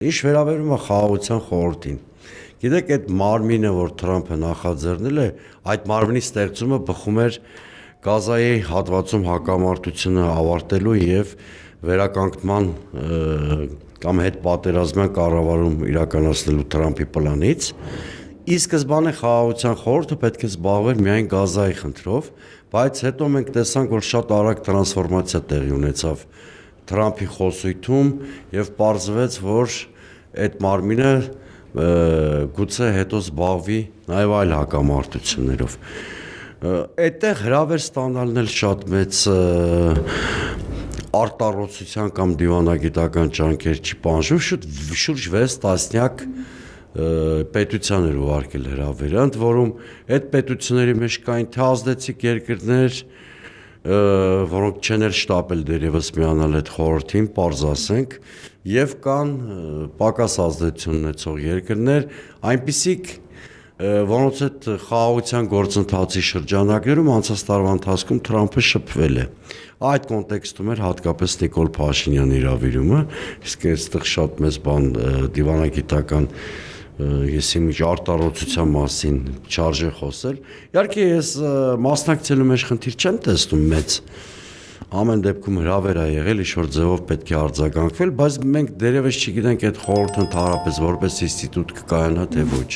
Ինչ վերաբերում է խաղաղության խորհրդին, գիտեք, այդ մարմինը, որ Թրամփը նախաձեռնել է, այդ մարմնի ստեղծումը բխում էր Գազայի հատվածում հակամարտությունը ավարտելու եւ վերականգնման կամ հետ պատերազմյան կառավարում իրականացնելու Թրամփի պլանից, ի սկզբանե խաղաղության խորհուրդը պետք է զբաղվեր միայն Գազայի խնդրով, բայց հետո մենք տեսանք, որ շատ արագ տրանսֆորմացիա տեղի ունեցավ Թրամփի խոսույթում եւ պարզվեց, որ այդ մարմինը գուցե հետո զբաղվի նաեւ այլ հակամարտություններով։ Այդտեղ հրավեր ստանալն էլ շատ մեծ արտառոցության կամ դիվանագիտական ջանքեր չի պահանջում, շուրջ 6 տասնյակ պետության էր ուղարկել հրավերը, ընդ որում այդ պետությունների մեջ կային թե ազդեցիկ երկրներ, որոնք չեն էլ շտապել դերևս միանալ այդ խորհրդին, պարզ ասենք, եւ կան պակաս ազդեցություն ունեցող երկրներ, այնպիսիք, որոնց այդ խաղաղության գործընթացի շրջանակներում անցած տարվա ընթացքում Թրամփը շփվել է։ Այդ կոնտեքստում էր հատկապես Նիկոլ Փաշինյանի հրավիրումը, իսկ այստեղ շատ մեծ բան դիվանագիտական եսի միջ արտառոցության մասին չարժե խոսել։ Իհարկե ես մասնակցելու մեջ խնդիր չեմ տեսնում մեծ, ամեն դեպքում հրավեր է եղել, ինչ-որ ձևով պետք է արձագանքվել, բայց մենք դերևս չգիտենք այդ խորհուրդը ընդհանրապես որպես ինստիտուտ կկայանա թե ոչ։